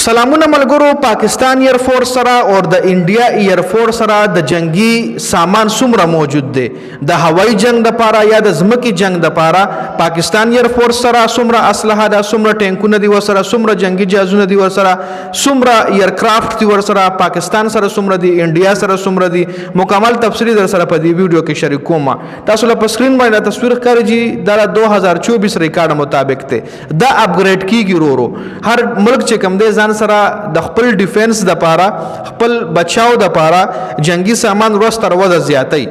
سلامونه ملګرو پاکستان ایر فورس سره او د انډیا ایر فورس سره د جنگي سامان څومره موجود دی د هوایي جنگ د پاره یا د ځمکې جنگ د پاره پاکستان ایر فورس سره څومره اسلحه ده څومره ټینکونه دي ورسره څومره جنگي جهازونه دي ورسره څومره ایرکرافټ دي ورسره پاکستان سره څومره دي انډیا سره څومره دي مکمل تفصیلی در سره په دې ویډیو کې شریک کوم تاسو له سکرین باندې تصویر ښکاري دا 2024 ریکارډ مطابق ته دا اپګریډ کیږي ورو هر ملک چې کم دی ځان سره د خپل ډیفنس د پاره خپل بچاو د پاره جنگي سامان ورستر وځ زیاتای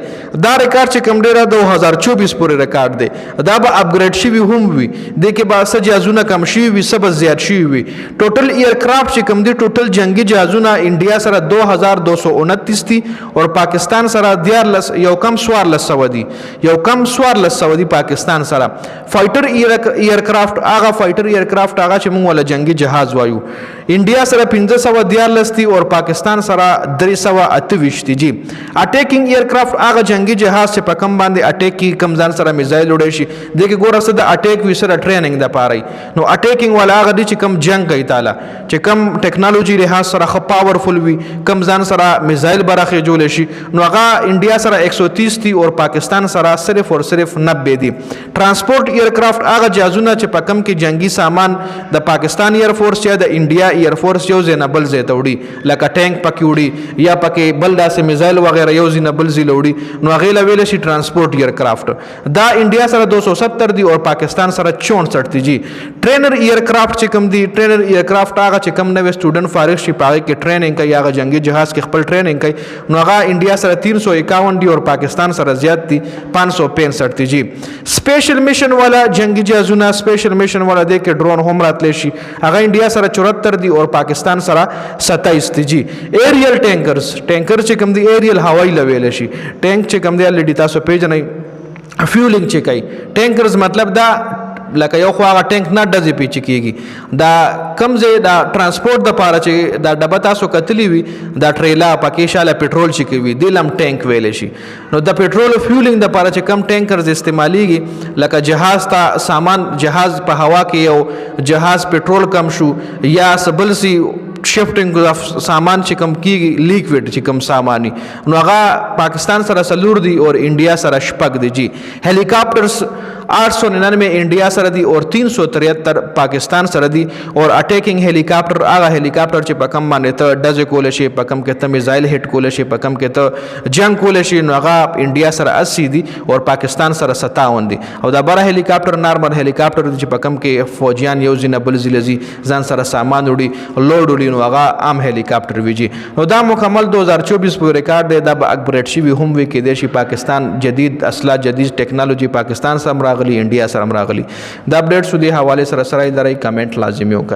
دا ریکارډ چې کم ډیره 2024 پورې ریکارډ دی دا به اپګریډ شي هم وي د کې با سجازونه کم شي وي سب زیات شي وي ټوټل ایرکرافټ چې کم دی ټوټل جنگي جهازونه انډیا سره 2229 دي او پاکستان سره 14 یو کم 1400 دي یو کم 1400 دي پاکستان سره فایټر ایرکرافټ هغه فایټر ایرکرافټ هغه چې موږ ولا جنگي جهاز وایو انډیا سره 1514 دي او پاکستان سره 328 دي جی اٹیکنګ ایرکرافټ هغه جنگي جهاز چې په کم باندې اٹیک کی کم ځان سره میزایل وړي شي دغه ګوره سره د اٹیک وی سره ټریننګ د پاره نو اٹیکنګ والا هغه دي چې کم جنگ کوي تعالی چې کم ټیکنالوژي لحاظ سره خ پاورفل وي کم ځان سره میزایل برخه جوړ شي نو هغه انډیا سره 130 دي او پاکستان سره صرف اور صرف 90 دي ترانسپورت ایرکرافټ هغه جهازونه چې په کم کې جنگي سامان د پاکستان ایر فورس یا د انډیا ایر فورس یو ځای نه بل ځای ته وړي لکه ټینک پکې وړي یا پکې بل داسې میزایل وغیره یو ځای نه بل ځای وړي نو هغې له ویلی شي ترانسپورټ ایرکرافټ دا انډیا سره 270 دي او پاکستان سره 64 دي جی ټرینر ایرکرافټ چې کوم دي ټرینر ایرکرافټ هغه چې کم نوې سټوډنټ فارغ شي په هغې کې ټریننګ کوي هغه جنګي جهاز کې خپل ټریننګ کوي نو هغه انډیا سره 351 دي او پاکستان سره زیات دي 565 دي جی سپیشل میشن والا جنگي جهازونه سپیشل میشن والا دی کې ډرون هم راتلی شي هغه انډیا سره 74 دي او پاکستان سره 27 دي جی ایریل ټینکرز چې کوم دي ایریل هوایي لویل شي ټینک چې کوم دی الریډي تاسو پیژنئ فیولینګ چې کوي ټینکرز مطلب دا لکه یو خو هغه ټینک نه ډزې پیچ کیږي دا کم ځای دا ترانسپورټ د پاره چې دا ډبه تاسو کتلی وي دا ټریلا پکې شاله پټرول چې کوي دی لم ټینک ویل شي نو د پټرول فیولینګ د پاره چې کم ټینکرز استعمالیږي لکه جهاز ته سامان جهاز په هوا کې یو جهاز پټرول کم شو یا سبل سی شفټینګ اف سامان چې کم کیږي لیکوډ چې کم سامانی نو هغه پاکستان سره سلور دي او انډیا سره شپږ دي جی هلیکاپټرز 899 انډیا سره دي او 373 پاکستان سره دي او اٹیکنګ هلیکاپټر هغه هلیکاپټر چې په کم باندې ته ډز کول شي په کم کې ته میزایل هټ کول شي په کم کې ته جنگ کول شي نو هغه انډیا سره 80 دي او پاکستان سره 57 دي او دا بره هلیکاپټر نارمل هلیکاپټر چې په کم کې فوجیان یو ځینه بل ځلزي ځان سره سامان وړي لوډ وړي نو هغه عام هلیکاپټر ویجی نو دا مکمل 2024 په ریکارډ دی دا به اپګریډ شي هم وي کې دی شي پاکستان جدید اسلحه جدید ټیکنالوژي پاکستان سره راغلی انډیا سره راغلی دا اپډیټ سو دی حواله سره درای کمنټ لازمي وکړئ